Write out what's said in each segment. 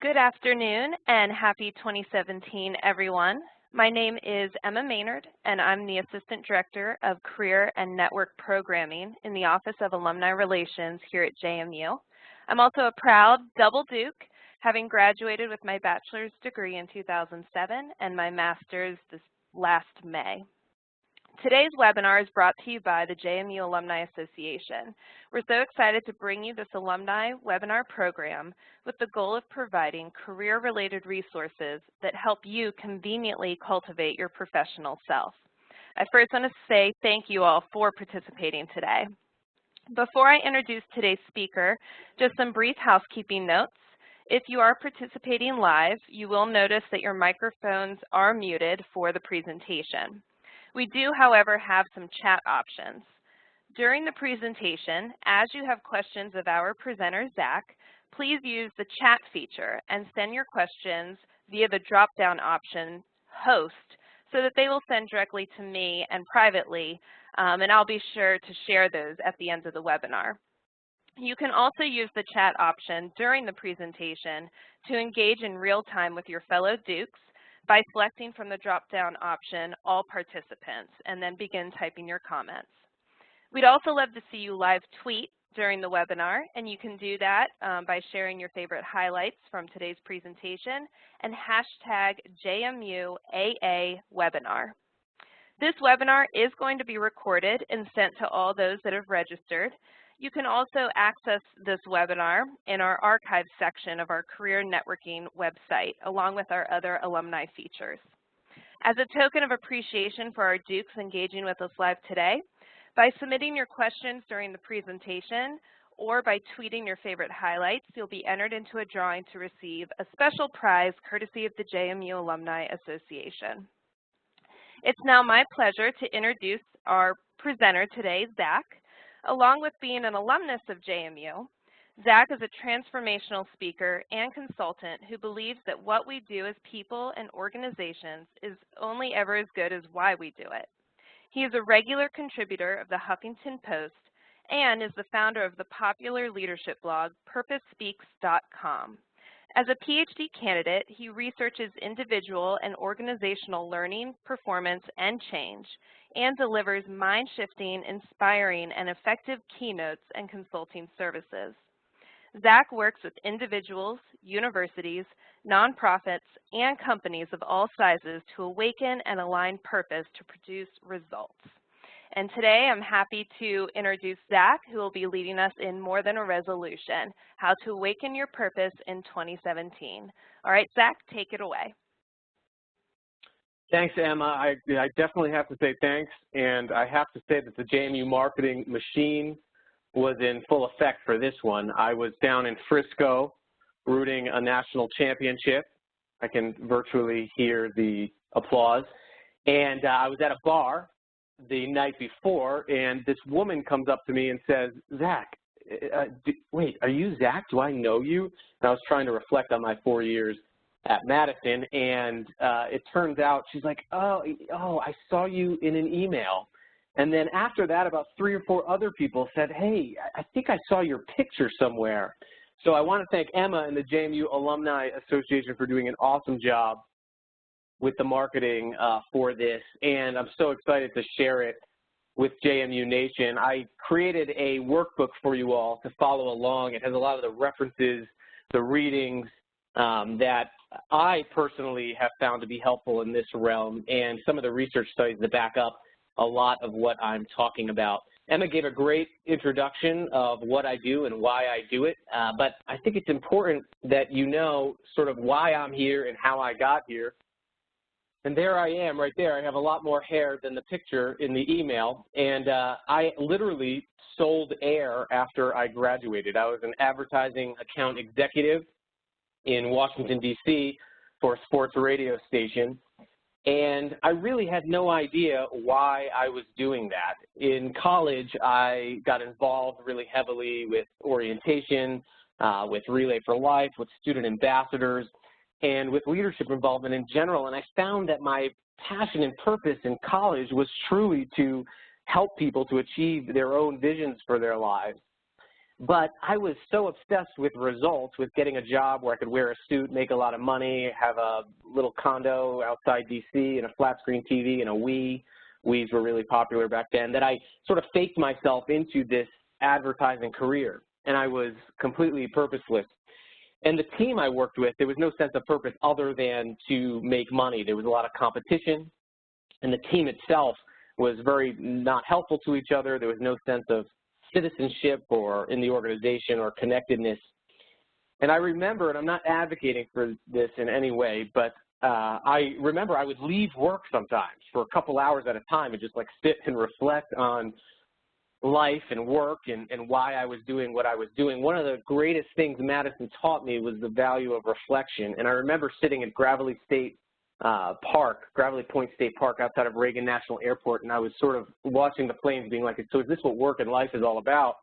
Good afternoon and happy 2017, everyone. My name is Emma Maynard, and I'm the Assistant Director of Career and Network Programming in the Office of Alumni Relations here at JMU. I'm also a proud double Duke, having graduated with my bachelor's degree in 2007 and my master's this last May. Today's webinar is brought to you by the JMU Alumni Association. We're so excited to bring you this alumni webinar program with the goal of providing career-related resources that help you conveniently cultivate your professional self. I first want to say thank you all for participating today. Before I introduce today's speaker, just some brief housekeeping notes. If you are participating live, you will notice that your microphones are muted for the presentation. We do, however, have some chat options. During the presentation, as you have questions of our presenter, Zach, please use the chat feature and send your questions via the drop-down option, Host, so that they will send directly to me and privately, and I'll be sure to share those at the end of the webinar. You can also use the chat option during the presentation to engage in real time with your fellow Dukes by selecting from the drop-down option, All Participants, and then begin typing your comments. We'd also love to see you live tweet during the webinar, and you can do that by sharing your favorite highlights from today's presentation and hashtag JMUAAwebinar. This webinar is going to be recorded and sent to all those that have registered. You can also access this webinar in our archive section of our Career Networking website, along with our other alumni features. As a token of appreciation for our Dukes engaging with us live today, by submitting your questions during the presentation or by tweeting your favorite highlights, you'll be entered into a drawing to receive a special prize courtesy of the JMU Alumni Association. It's now my pleasure to introduce our presenter today, Zach. Along with being an alumnus of JMU, Zach is a transformational speaker and consultant who believes that what we do as people and organizations is only ever as good as why we do it. He is a regular contributor of the Huffington Post and is the founder of the popular leadership blog purposespeaks.com. As a PhD candidate, he researches individual and organizational learning, performance, and change, and delivers mind-shifting, inspiring, and effective keynotes and consulting services. Zach works with individuals, universities, nonprofits, and companies of all sizes to awaken and align purpose to produce results. And today I'm happy to introduce Zach, who will be leading us in More Than a Resolution, How to Awaken Your Purpose in 2017. All right, Zach, take it away. Thanks, Emma. I definitely have to say thanks, and I have to say that the JMU marketing machine was in full effect for this one. I was down in Frisco rooting a national championship. I can virtually hear the applause. And I was at a bar the night before, and this woman comes up to me and says, Zach, wait, are you Zach? Do I know you? And I was trying to reflect on my 4 years at Madison, and it turns out she's like, oh, I saw you in an email. And then after that, about 3 or 4 other people said, hey, I think I saw your picture somewhere. So I want to thank Emma and the JMU Alumni Association for doing an awesome job with the marketing for this, and I'm so excited to share it with JMU Nation. I created a workbook for you all to follow along. It has a lot of the references, the readings that I personally have found to be helpful in this realm, and some of the research studies that back up a lot of what I'm talking about. Emma gave a great introduction of what I do and why I do it, but I think it's important that you know sort of why I'm here and how I got here. And there I am right there. I have a lot more hair than the picture in the email, and I literally sold air after I graduated. I was an advertising account executive in Washington, D.C. for a sports radio station, and I really had no idea why I was doing that. In college, I got involved really heavily with orientation, with Relay for Life, with student ambassadors, and with leadership involvement in general, and I found that my passion and purpose in college was truly to help people to achieve their own visions for their lives. But I was so obsessed with results, with getting a job where I could wear a suit, make a lot of money, have a little condo outside D.C. and a flat screen TV and a Wii. Wiis were really popular back then, that I sort of faked myself into this advertising career, and I was completely purposeless. And the team I worked with, there was no sense of purpose other than to make money. There was a lot of competition, and the team itself was very not helpful to each other. There was no sense of citizenship or in the organization or connectedness. And I remember, and I'm not advocating for this in any way, but I remember I would leave work sometimes for a couple hours at a time and just like sit and reflect on life and work and why I was doing what I was doing. One of the greatest things Madison taught me was the value of reflection. And I remember sitting at Gravelly Point State Park outside of Reagan National Airport, and I was sort of watching the planes being like, so is this what work and life is all about?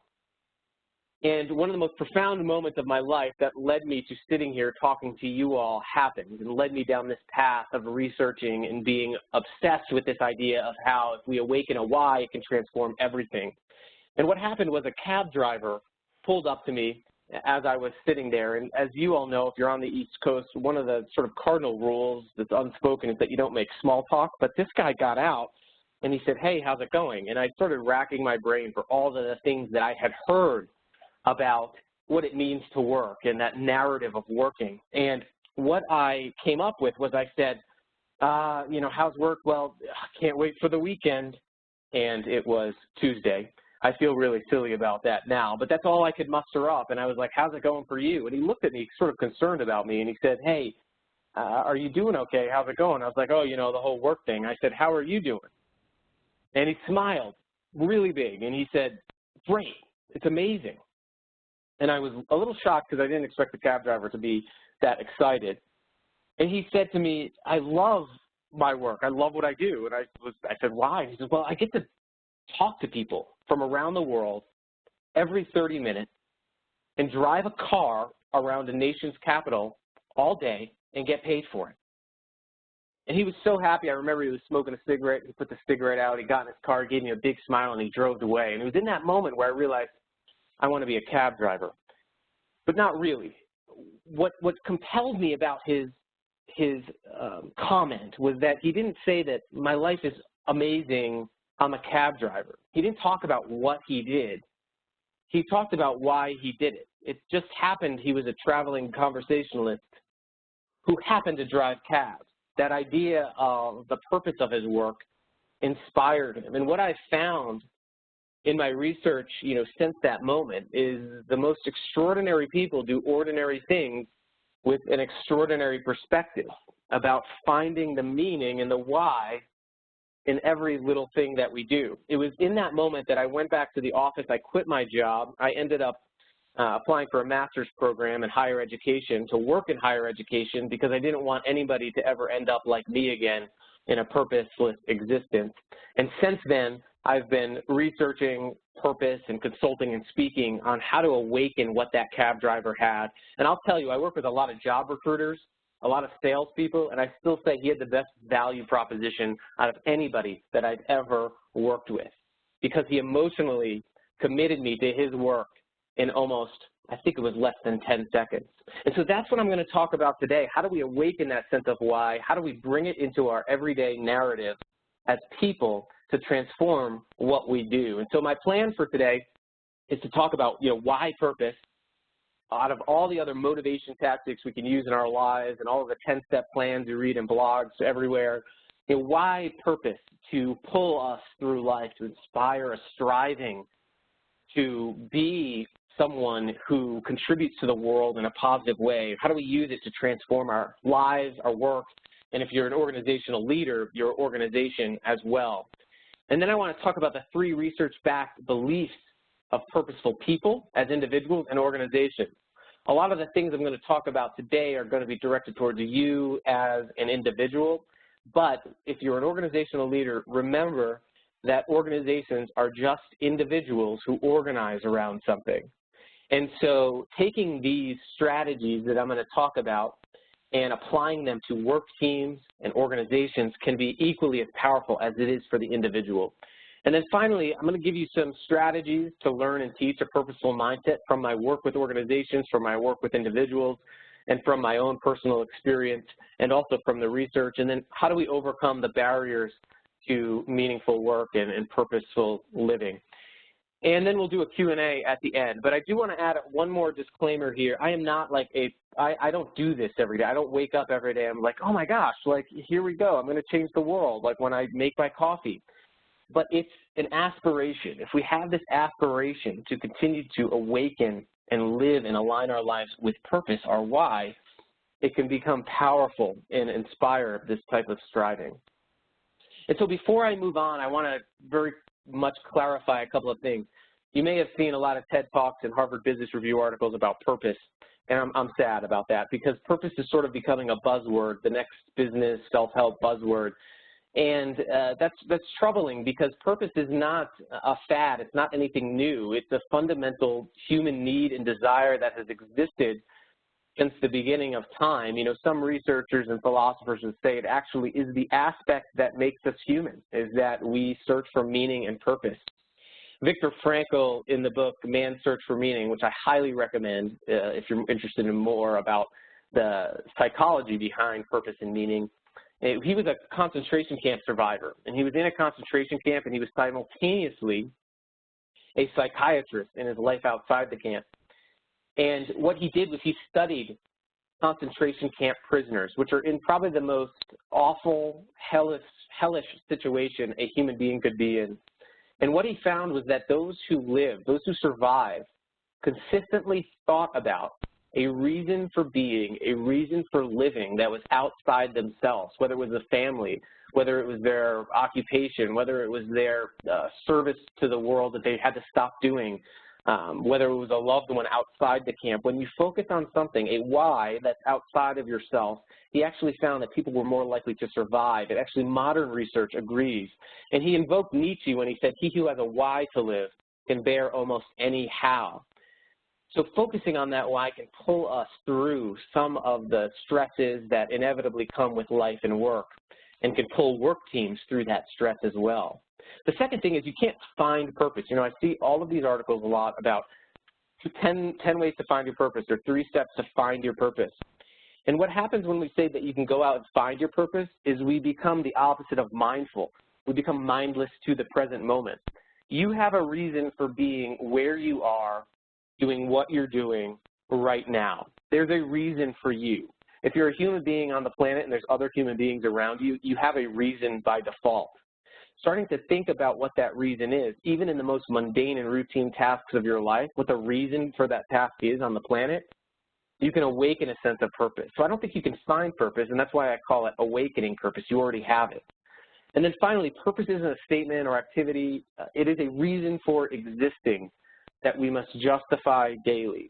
And one of the most profound moments of my life that led me to sitting here talking to you all happened and led me down this path of researching and being obsessed with this idea of how if we awaken a why, it can transform everything. And what happened was a cab driver pulled up to me as I was sitting there. And as you all know, if you're on the East Coast, one of the sort of cardinal rules that's unspoken is that you don't make small talk. But this guy got out and he said, hey, how's it going? And I started racking my brain for all of the things that I had heard about what it means to work and that narrative of working. And what I came up with was I said, you know, how's work? Well, I can't wait for the weekend. And it was Tuesday. I feel really silly about that now, but that's all I could muster up. And I was like, how's it going for you? And he looked at me sort of concerned about me, and he said, hey, are you doing okay? How's it going? I was like, oh, you know, the whole work thing. I said, how are you doing? And he smiled really big, and he said, great, it's amazing. And I was a little shocked because I didn't expect the cab driver to be that excited. And he said to me, I love my work. I love what I do. And I said, why? And he said, well, I get to talk to people from around the world every 30 minutes and drive a car around a nation's capital all day and get paid for it. And he was so happy. I remember he was smoking a cigarette. He put the cigarette out. He got in his car, gave me a big smile, and he drove away. And it was in that moment where I realized I want to be a cab driver, but not really. What compelled me about his comment was that he didn't say that my life is amazing, I'm a cab driver. He didn't talk about what he did. He talked about why he did it. It just happened he was a traveling conversationalist who happened to drive cabs. That idea of the purpose of his work inspired him. And what I found in my research, you know, since that moment is the most extraordinary people do ordinary things with an extraordinary perspective about finding the meaning and the why in every little thing that we do. It was in that moment that I went back to the office. I quit my job. I ended up applying for a master's program in higher education to work in higher education because I didn't want anybody to ever end up like me again in a purposeless existence. And since then, I've been researching purpose and consulting and speaking on how to awaken what that cab driver had. And I'll tell you, I work with a lot of job recruiters, a lot of salespeople, and I still say he had the best value proposition out of anybody that I've ever worked with because he emotionally committed me to his work in almost, I think it was less than 10 seconds. And so that's what I'm going to talk about today. How do we awaken that sense of why? How do we bring it into our everyday narrative as people to transform what we do? And so my plan for today is to talk about, you know, why purpose. Out of all the other motivation tactics we can use in our lives and all of the 10-step plans you read in blogs everywhere, you know, why purpose? To pull us through life, to inspire a striving to be someone who contributes to the world in a positive way. How do we use it to transform our lives, our work, and if you're an organizational leader, your organization as well. And then I want to talk about the 3 research-backed beliefs of purposeful people as individuals and organizations. A lot of the things I'm going to talk about today are going to be directed towards you as an individual, but if you're an organizational leader, remember that organizations are just individuals who organize around something. And so taking these strategies that I'm going to talk about and applying them to work teams and organizations can be equally as powerful as it is for the individual. And then finally, I'm going to give you some strategies to learn and teach a purposeful mindset from my work with organizations, from my work with individuals, and from my own personal experience, and also from the research. And then how do we overcome the barriers to meaningful work and purposeful living? And then we'll do a Q&A at the end. But I do want to add one more disclaimer here. I am not like I don't do this every day. I don't wake up every day. I'm like, oh my gosh, like here we go. I'm going to change the world, like when I make my coffee. But it's an aspiration. If we have this aspiration to continue to awaken and live and align our lives with purpose, our why, it can become powerful and inspire this type of striving. And so before I move on, I want to very much clarify a couple of things. You may have seen a lot of TED Talks and Harvard Business Review articles about purpose, and I'm sad about that because purpose is sort of becoming a buzzword, the next business self-help buzzword. And that's troubling because purpose is not a fad. It's not anything new. It's a fundamental human need and desire that has existed since the beginning of time. You know, some researchers and philosophers would say it actually is the aspect that makes us human, is that we search for meaning and purpose. Viktor Frankl, in the book Man's Search for Meaning, which I highly recommend if you're interested in more about the psychology behind purpose and meaning, he was a concentration camp survivor, and he was in a concentration camp, and he was simultaneously a psychiatrist in his life outside the camp. And what he did was he studied concentration camp prisoners, which are in probably the most awful, hellish situation a human being could be in. And what he found was that those who lived, those who survived, consistently thought about a reason for being, a reason for living that was outside themselves, whether it was a family, whether it was their occupation, whether it was their service to the world that they had to stop doing, whether it was a loved one outside the camp. When you focus on something, a why that's outside of yourself, he actually found that people were more likely to survive. And actually modern research agrees. And he invoked Nietzsche when he said, he who has a why to live can bear almost any how. So focusing on that why can pull us through some of the stresses that inevitably come with life and work, and can pull work teams through that stress as well. The second thing is you can't find purpose. You know, I see all of these articles a lot about 10 ways to find your purpose, or 3 steps to find your purpose. And what happens when we say that you can go out and find your purpose is we become the opposite of mindful. We become mindless to the present moment. You have a reason for being where you are, doing what you're doing right now. There's a reason for you. If you're a human being on the planet and there's other human beings around you, you have a reason by default. Starting to think about what that reason is, even in the most mundane and routine tasks of your life, what the reason for that task is on the planet, you can awaken a sense of purpose. So I don't think you can find purpose, and that's why I call it awakening purpose. You already have it. And then finally, purpose isn't a statement or activity. It is a reason for existing that we must justify daily.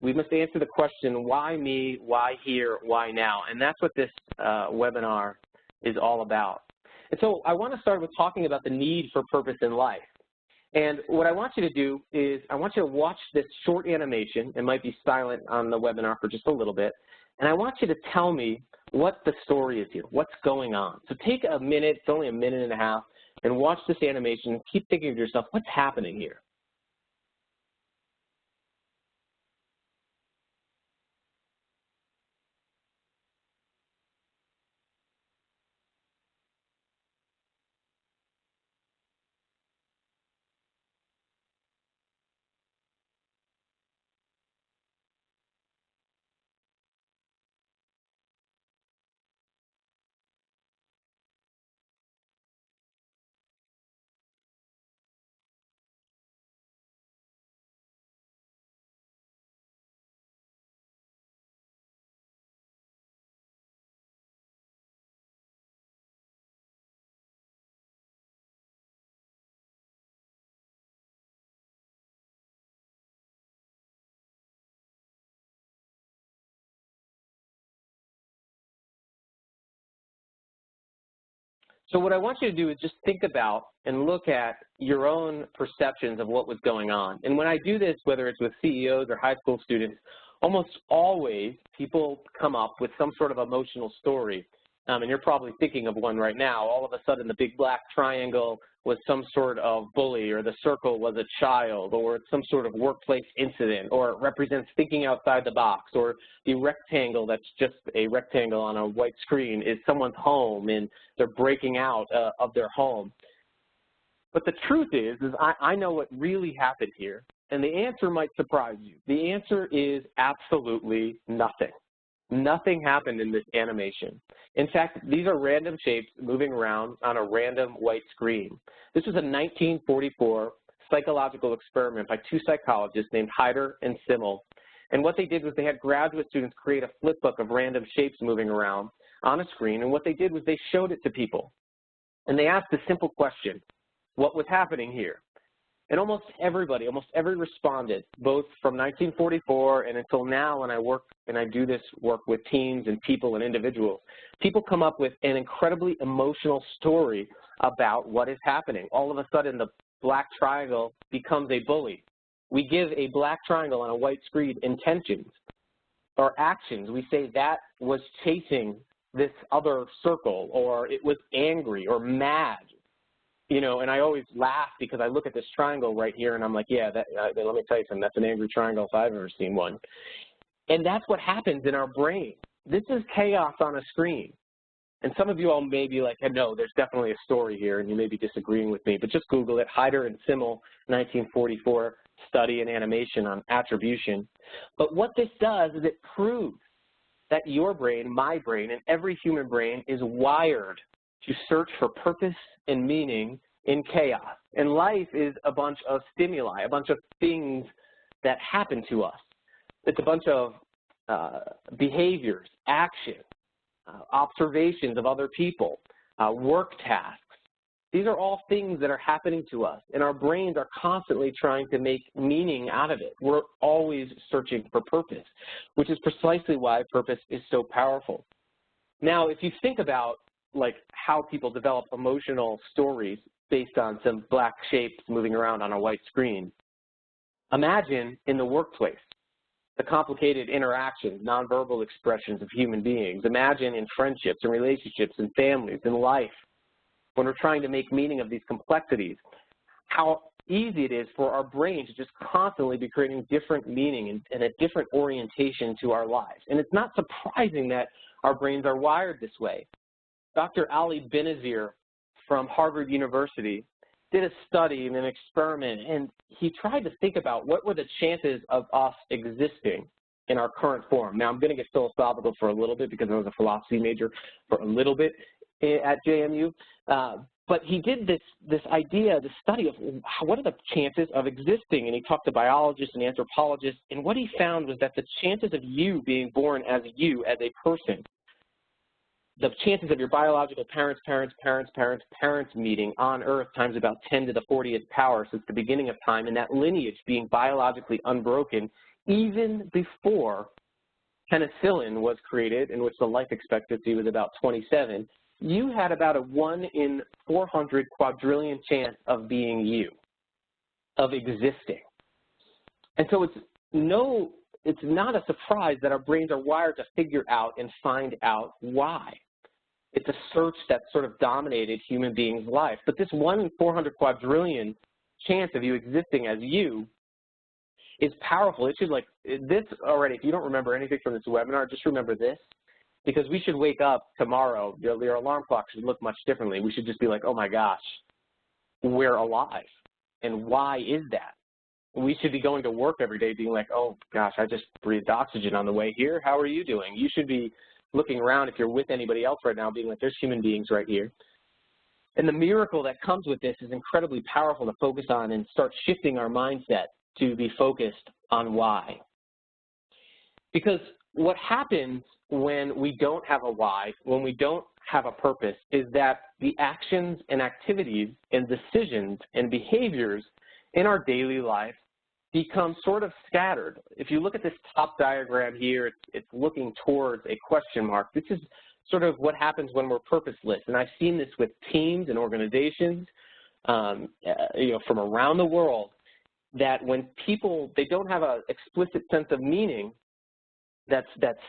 We must answer the question, why me, why here, why now? And that's what this webinar is all about. And so I want to start with talking about the need for purpose in life. And what I want you to do is I want you to watch this short animation. It might be silent on the webinar for just a little bit. And I want you to tell me what the story is here, what's going on. So take a minute, it's only a minute and a half, and watch this animation. Keep thinking to yourself, what's happening here? So what I want you to do is just think about and look at your own perceptions of what was going on. And when I do this, whether it's with CEOs or high school students, almost always people come up with some sort of emotional story and you're probably thinking of one right now. All of a sudden, the big black triangle was some sort of bully, or the circle was a child, or it's some sort of workplace incident, or it represents thinking outside the box, or the rectangle that's just a rectangle on a white screen is someone's home and they're breaking out of their home. But the truth is I know what really happened here, and the answer might surprise you. The answer is absolutely nothing. Nothing happened in this animation. In fact, these are random shapes moving around on a random white screen. This was a 1944 psychological experiment by two psychologists named Hyder and Simmel. And what they did was they had graduate students create a flipbook of random shapes moving around on a screen. And what they did was they showed it to people. And they asked a simple question: what was happening here? And almost every responded, both from 1944 and until now when I work and I do this work with teams and people and individuals, people come up with an incredibly emotional story about what is happening. All of a sudden, the black triangle becomes a bully. We give a black triangle on a white screen intentions or actions. We say that was chasing this other circle, or it was angry or mad. You know, and I always laugh because I look at this triangle right here and I'm like, yeah, let me tell you something, that's an angry triangle if I've ever seen one. And that's what happens in our brain. This is chaos on a screen. And some of you all may be like, hey, no, there's definitely a story here, and you may be disagreeing with me, but just Google it, Hyder and Simmel, 1944 study in animation on attribution. But what this does is it proves that your brain, my brain, and every human brain is wired to search for purpose and meaning in chaos. And life is a bunch of stimuli, a bunch of things that happen to us. It's a bunch of behaviors, action, observations of other people, work tasks. These are all things that are happening to us, and our brains are constantly trying to make meaning out of it. We're always searching for purpose, which is precisely why purpose is so powerful. Now, if you think about like how people develop emotional stories based on some black shapes moving around on a white screen, imagine in the workplace the complicated interactions, nonverbal expressions of human beings. Imagine in friendships and relationships and families and life, when we're trying to make meaning of these complexities, how easy it is for our brain to just constantly be creating different meaning and a different orientation to our lives. And it's not surprising that our brains are wired this way. Dr. Ali Benazir from Harvard University did a study and an experiment, and he tried to think about what were the chances of us existing in our current form. Now, I'm going to get philosophical for a little bit because I was a philosophy major for a little bit at JMU, but he did this study of what are the chances of existing, and he talked to biologists and anthropologists, and what he found was that the chances of you being born as you, as a person, the chances of your biological parents meeting on Earth times about 10 to the 40th power since the beginning of time, and that lineage being biologically unbroken even before penicillin was created, in which the life expectancy was about 27, you had about a 1 in 400 quadrillion chance of being you, of existing. And so it's not a surprise that our brains are wired to figure out and find out why. It's a search that sort of dominated human beings' life. But this 1 in 400 quadrillion chance of you existing as you is powerful. It should, like, this already, if you don't remember anything from this webinar, just remember this, because we should wake up tomorrow, your alarm clock should look much differently. We should just be like, oh my gosh, we're alive. And why is that? We should be going to work every day being like, oh gosh, I just breathed oxygen on the way here. How are you doing? You should be looking around if you're with anybody else right now being like, there's human beings right here. And the miracle that comes with this is incredibly powerful to focus on and start shifting our mindset to be focused on why. Because what happens when we don't have a why, when we don't have a purpose, is that the actions and activities and decisions and behaviors in our daily life become sort of scattered. If you look at this top diagram here, it's looking towards a question mark. This is sort of what happens when we're purposeless. And I've seen this with teams and organizations, from around the world, that when people, they don't have an explicit sense of meaning that's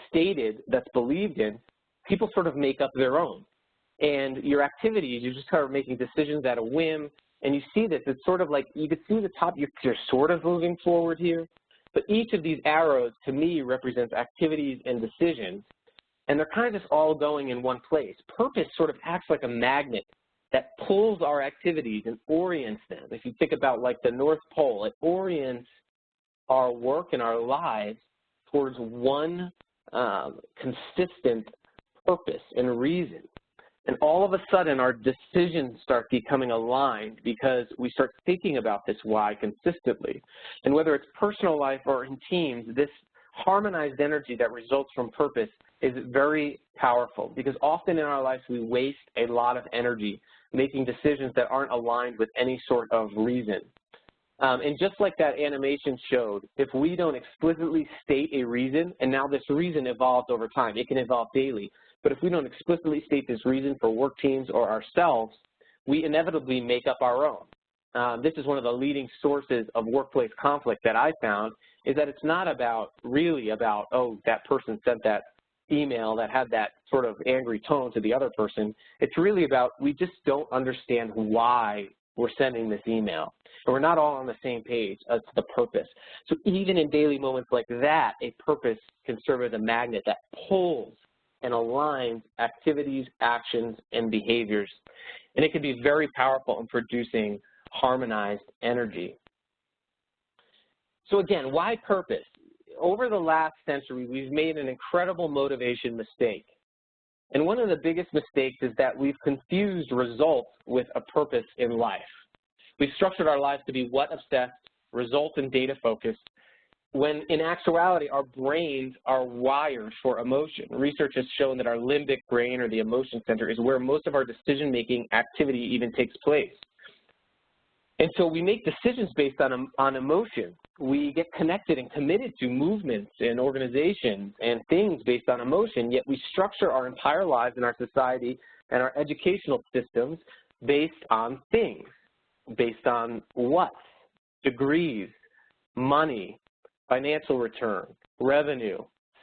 stated, that's believed in, people sort of make up their own. And your activities, you just start making decisions at a whim, and you see this. It's sort of like you could see the top, you're sort of moving forward here, but each of these arrows to me represents activities and decisions, and they're kind of just all going in one place. Purpose sort of acts like a magnet that pulls our activities and orients them. If you think about like the North Pole, it orients our work and our lives towards one consistent purpose and reason. And all of a sudden, our decisions start becoming aligned because we start thinking about this why consistently. And whether it's personal life or in teams, this harmonized energy that results from purpose is very powerful, because often in our lives we waste a lot of energy making decisions that aren't aligned with any sort of reason. And just like that animation showed, if we don't explicitly state a reason, and now this reason evolves over time, it can evolve daily, but if we don't explicitly state this reason for work teams or ourselves, we inevitably make up our own. This is one of the leading sources of workplace conflict that I found, is that it's not really about, oh, that person sent that email that had that sort of angry tone to the other person. It's really about, we just don't understand why we're sending this email. And we're not all on the same page as to the purpose. So even in daily moments like that, a purpose can serve as a magnet that pulls and aligns activities, actions, and behaviors. And it can be very powerful in producing harmonized energy. So again, why purpose? Over the last century, we've made an incredible motivation mistake. And one of the biggest mistakes is that we've confused results with a purpose in life. We've structured our lives to be what-obsessed, result and data-focused, when in actuality, our brains are wired for emotion. Research has shown that our limbic brain, or the emotion center, is where most of our decision-making activity even takes place. And so we make decisions based on emotion. We get connected and committed to movements and organizations and things based on emotion, yet we structure our entire lives in our society and our educational systems based on things, based on what? Degrees, money, financial return, revenue,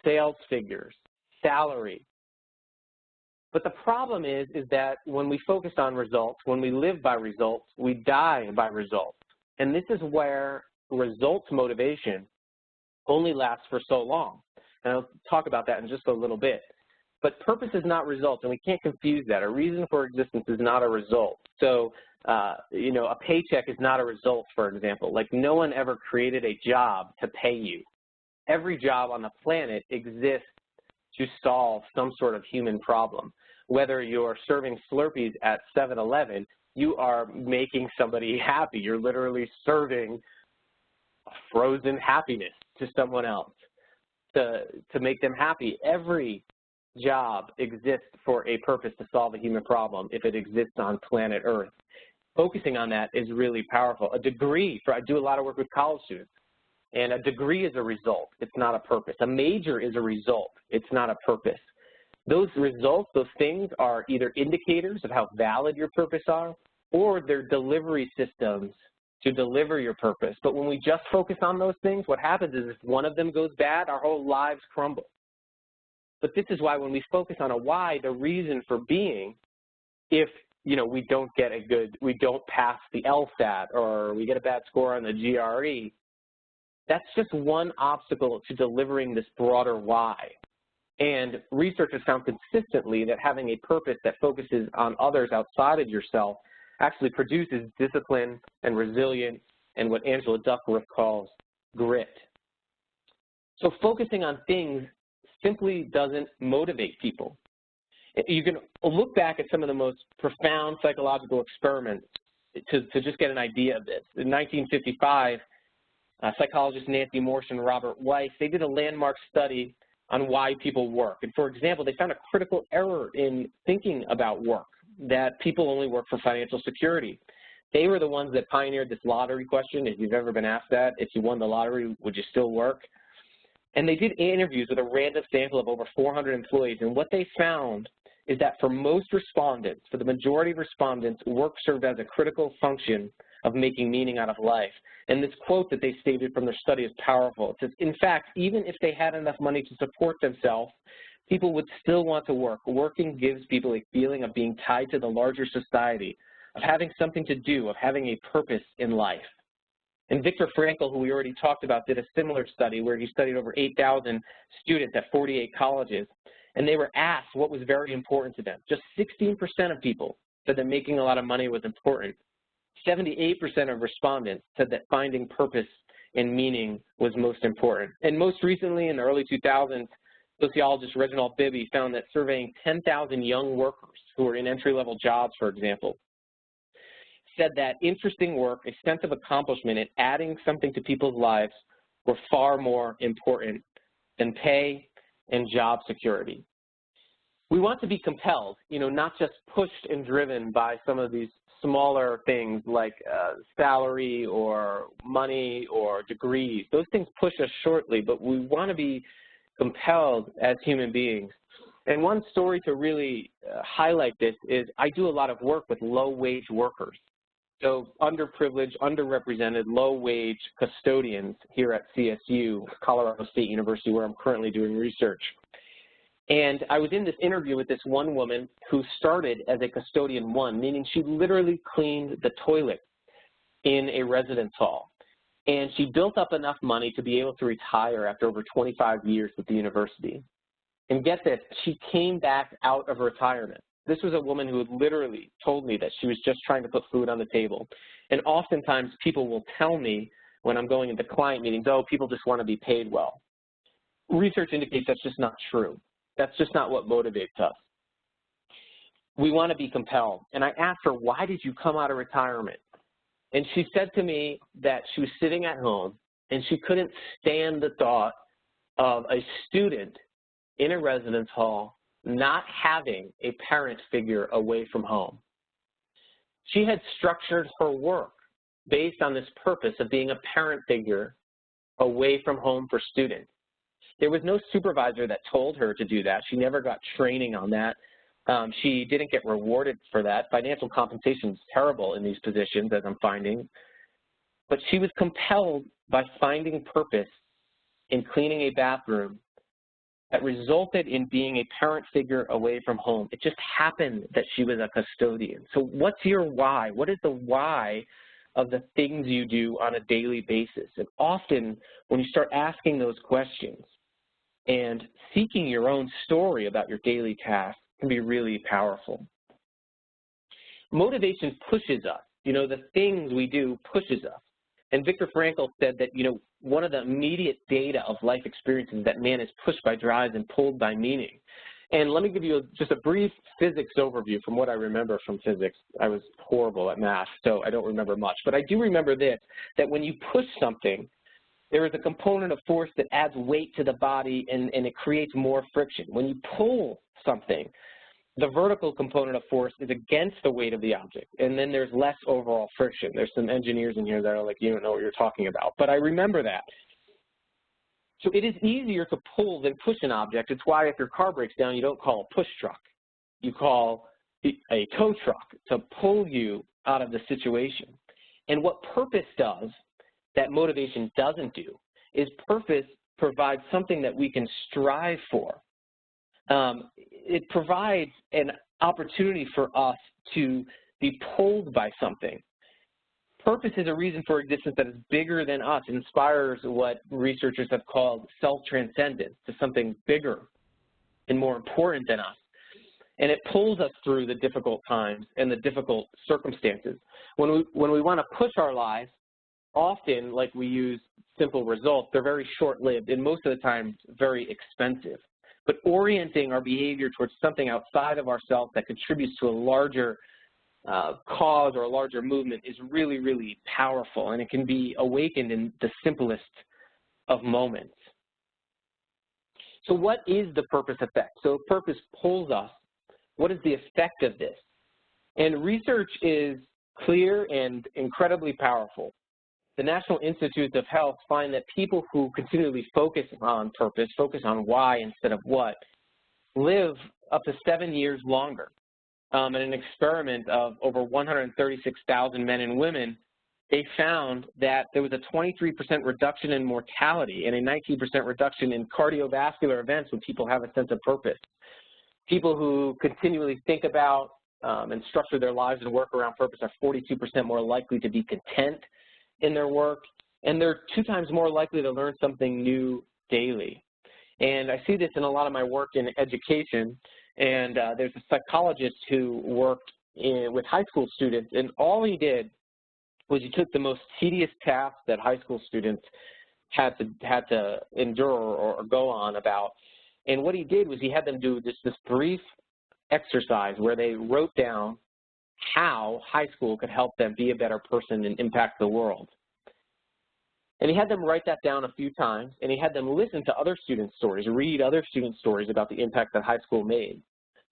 sales figures, salary. But the problem is that when we focus on results, when we live by results, we die by results. And this is where results motivation only lasts for so long. And I'll talk about that in just a little bit. But purpose is not results, and we can't confuse that. A reason for existence is not a result. So, you know, a paycheck is not a result, for example. Like, no one ever created a job to pay you. Every job on the planet exists to solve some sort of human problem. Whether you're serving Slurpees at 7-Eleven, you are making somebody happy. You're literally serving frozen happiness to someone else to make them happy. Every job exists for a purpose to solve a human problem if it exists on planet Earth. Focusing on that is really powerful. A degree, I do a lot of work with college students, and a degree is a result. It's not a purpose. A major is a result. It's not a purpose. Those results, those things are either indicators of how valid your purpose are, or they're delivery systems to deliver your purpose. But when we just focus on those things, what happens is if one of them goes bad, our whole lives crumble. But this is why when we focus on a why, the reason for being, if we don't get we don't pass the LSAT, or we get a bad score on the GRE, that's just one obstacle to delivering this broader why. And research has found consistently that having a purpose that focuses on others outside of yourself actually produces discipline and resilience and what Angela Duckworth calls grit. So focusing on things simply doesn't motivate people. You can look back at some of the most profound psychological experiments to just get an idea of this. In 1955, psychologists Nancy Morse and Robert Weiss, they did a landmark study on why people work. And for example, they found a critical error in thinking about work, that people only work for financial security. They were the ones that pioneered this lottery question. If you've ever been asked that, if you won the lottery, would you still work? And they did interviews with a random sample of over 400 employees, and what they found is that for most respondents, for the majority of respondents, work served as a critical function of making meaning out of life. And this quote that they stated from their study is powerful. It says, in fact, even if they had enough money to support themselves, people would still want to work. Working gives people a feeling of being tied to the larger society, of having something to do, of having a purpose in life. And Viktor Frankl, who we already talked about, did a similar study where he studied over 8,000 students at 48 colleges, and they were asked what was very important to them. Just 16% of people said that making a lot of money was important. 78% of respondents said that finding purpose and meaning was most important. And most recently, in the early 2000s, sociologist Reginald Bibby found that surveying 10,000 young workers who were in entry-level jobs, for example, said that interesting work, a sense of accomplishment, and adding something to people's lives were far more important than pay and job security. We want to be compelled, not just pushed and driven by some of these smaller things like salary or money or degrees. Those things push us shortly, but we want to be compelled as human beings. And one story to really highlight this is I do a lot of work with low-wage workers. So underprivileged, underrepresented, low-wage custodians here at CSU, Colorado State University, where I'm currently doing research. And I was in this interview with this one woman who started as a custodian 1, meaning she literally cleaned the toilet in a residence hall. And she built up enough money to be able to retire after over 25 years with the university. And get this, she came back out of retirement. This was a woman who had literally told me that she was just trying to put food on the table. And oftentimes people will tell me when I'm going into client meetings, oh, people just want to be paid well. Research indicates that's just not true. That's just not what motivates us. We want to be compelled. And I asked her, why did you come out of retirement? And she said to me that she was sitting at home and she couldn't stand the thought of a student in a residence hall not having a parent figure away from home. She had structured her work based on this purpose of being a parent figure away from home for students. There was no supervisor that told her to do that. She never got training on that. She didn't get rewarded for that. Financial compensation is terrible in these positions, as I'm finding. But she was compelled by finding purpose in cleaning a bathroom that resulted in being a parent figure away from home. It just happened that she was a custodian. So what's your why? What is the why of the things you do on a daily basis? And often when you start asking those questions and seeking your own story about your daily tasks can be really powerful. Motivation pushes us. The things we do pushes us. And Viktor Frankl said that, one of the immediate data of life experiences is that man is pushed by drives and pulled by meaning. And let me give you just a brief physics overview from what I remember from physics. I was horrible at math, so I don't remember much. But I do remember this, that when you push something, there is a component of force that adds weight to the body and it creates more friction. When you pull something, the vertical component of force is against the weight of the object, and then there's less overall friction. There's some engineers in here that are like, you don't know what you're talking about, but I remember that. So it is easier to pull than push an object. It's why if your car breaks down, you don't call a push truck. You call a tow truck to pull you out of the situation. And what purpose does that motivation doesn't do is purpose provides something that we can strive for. It provides an opportunity for us to be pulled by something. Purpose is a reason for existence that is bigger than us. It inspires what researchers have called self-transcendence, to something bigger and more important than us. And it pulls us through the difficult times and the difficult circumstances. When we want to push our lives, often, like we use simple results, they're very short-lived and most of the time very expensive. But orienting our behavior towards something outside of ourselves that contributes to a larger cause or a larger movement is really, really powerful, and it can be awakened in the simplest of moments. So what is the purpose effect? So if purpose pulls us, what is the effect of this? And research is clear and incredibly powerful. The National Institutes of Health find that people who continually focus on purpose, focus on why instead of what, live up to 7 years longer. In an experiment of over 136,000 men and women, they found that there was a 23% reduction in mortality and a 19% reduction in cardiovascular events when people have a sense of purpose. People who continually think about and structure their lives and work around purpose are 42% more likely to be content in their work, and they're 2 times more likely to learn something new daily. And I see this in a lot of my work in education, and there's a psychologist who worked with high school students, and all he did was he took the most tedious tasks that high school students had to endure or go on about, and what he did was he had them do this brief exercise where they wrote down how high school could help them be a better person and impact the world. And he had them write that down a few times, and he had them listen to other students' stories, read other students' stories about the impact that high school made.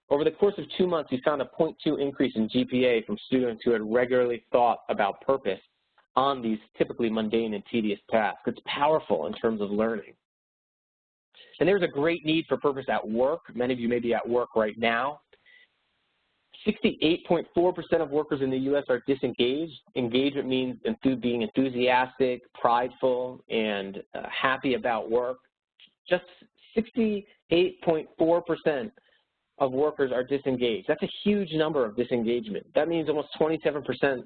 Over the course of 2 months, he found a 0.2 increase in GPA from students who had regularly thought about purpose on these typically mundane and tedious tasks. It's powerful in terms of learning. And there's a great need for purpose at work. Many of you may be at work right now. 68.4% of workers in the U.S. are disengaged. Engagement means being enthusiastic, prideful, and happy about work. Just 68.4% of workers are disengaged. That's a huge number of disengagement. That means almost 27%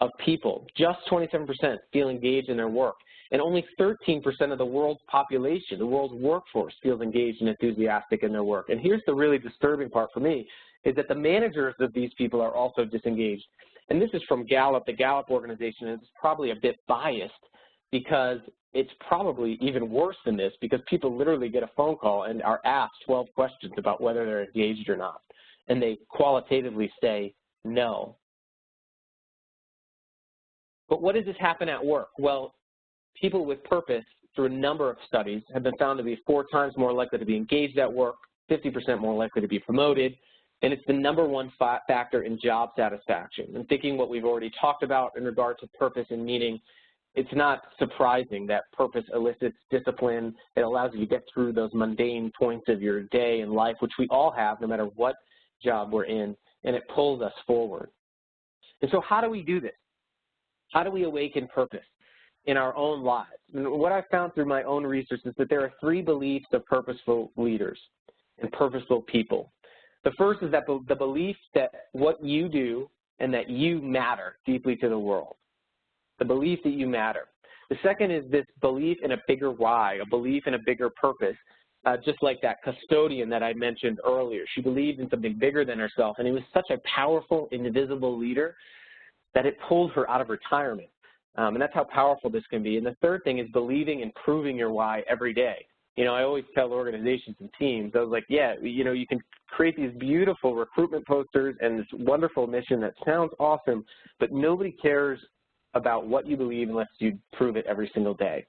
of people, just 27%, feel engaged in their work. And only 13% of the world's population, the world's workforce, feels engaged and enthusiastic in their work. And here's the really disturbing part for me, is that the managers of these people are also disengaged. And this is from Gallup, the Gallup organization, and it's probably a bit biased because it's probably even worse than this, because people literally get a phone call and are asked 12 questions about whether they're engaged or not, and they qualitatively say no. But what does this happen at work? Well, people with purpose, through a number of studies, have been found to be 4 times more likely to be engaged at work, 50% more likely to be promoted, and it's the #1 factor in job satisfaction. And thinking what we've already talked about in regard to purpose and meaning, it's not surprising that purpose elicits discipline. It allows you to get through those mundane points of your day and life, which we all have no matter what job we're in, and it pulls us forward. And so how do we do this? How do we awaken purpose in our own lives? And what I've found through my own research is that there are 3 beliefs of purposeful leaders and purposeful people. The first is that the belief that what you do and that you matter deeply to the world. The belief that you matter. The second is this belief in a bigger why, a belief in a bigger purpose, just like that custodian that I mentioned earlier. She believed in something bigger than herself, and he was such a powerful, invisible leader that it pulled her out of retirement. And that's how powerful this can be. And the third thing is believing and proving your why every day. You know, I always tell organizations and teams, I was like, yeah, you know, you can create these beautiful recruitment posters and this wonderful mission that sounds awesome, but nobody cares about what you believe unless you prove it every single day.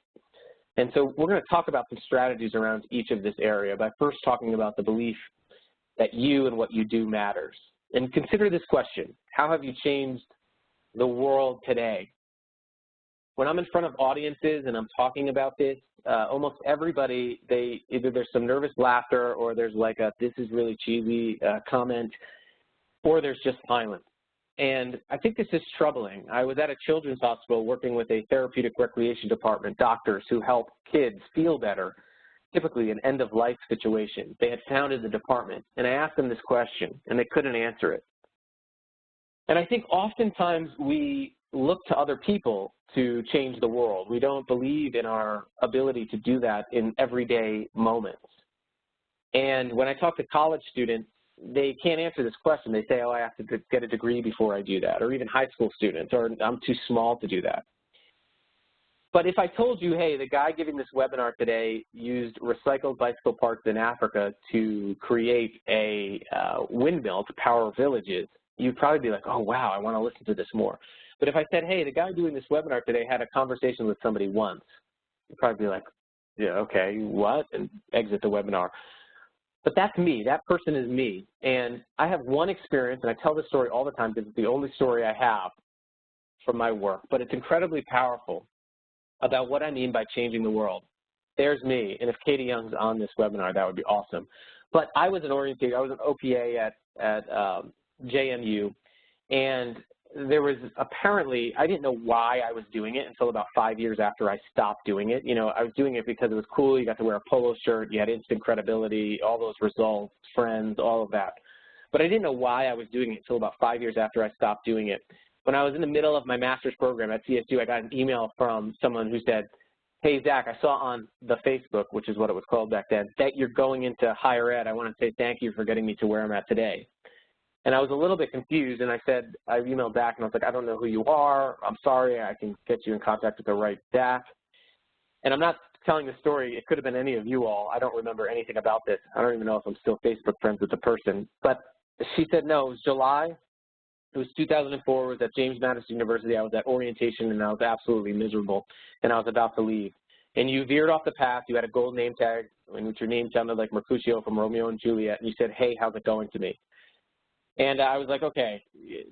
And so we're going to talk about some strategies around each of this area by first talking about the belief that you and what you do matters. And consider this question: how have you changed the world today? When I'm in front of audiences and I'm talking about this, almost everybody, either there's some nervous laughter or there's like a "this is really cheesy" comment, or there's just silence. And I think this is troubling. I was at a children's hospital working with a therapeutic recreation department, doctors who help kids feel better, typically an end-of-life situation. They had founded the department, and I asked them this question, and they couldn't answer it. And I think oftentimes we look to other people to change the world. We don't believe in our ability to do that in everyday moments. And when I talk to college students, they can't answer this question. They say, oh, I have to get a degree before I do that, or even high school students, or I'm too small to do that. But if I told you, hey, the guy giving this webinar today used recycled bicycle parts in Africa to create a windmill to power villages, you'd probably be like, oh, wow, I want to listen to this more. But if I said, hey, the guy doing this webinar today had a conversation with somebody once, you'd probably be like, yeah, okay, what? And exit the webinar. But that's me. That person is me. And I have one experience, and I tell this story all the time because it's the only story I have from my work, but it's incredibly powerful about what I mean by changing the world. There's me, and if Katie Young's on this webinar, that would be awesome. But I was an orientator. I was an OPA at JMU, and there was apparently, I didn't know why I was doing it until about 5 years after I stopped doing it. You know, I was doing it because it was cool. You got to wear a polo shirt. You had instant credibility, all those results, friends, all of that. But I didn't know why I was doing it until about 5 years after I stopped doing it. When I was in the middle of my master's program at CSU, I got an email from someone who said, hey, Zach, I saw on the Facebook, which is what it was called back then, that you're going into higher ed. I want to say thank you for getting me to where I'm at today. And I was a little bit confused, and I emailed back, and I was like, I don't know who you are. I'm sorry. I can get you in contact with the right Zach. And I'm not telling the story. It could have been any of you all. I don't remember anything about this. I don't even know if I'm still Facebook friends with the person. But she said, no, it was July. It was 2004. It was at James Madison University. I was at orientation, and I was absolutely miserable, and I was about to leave. And you veered off the path. You had a gold name tag in which your name sounded like Mercurio from Romeo and Juliet, and you said, hey, how's it going to me? And I was like, okay,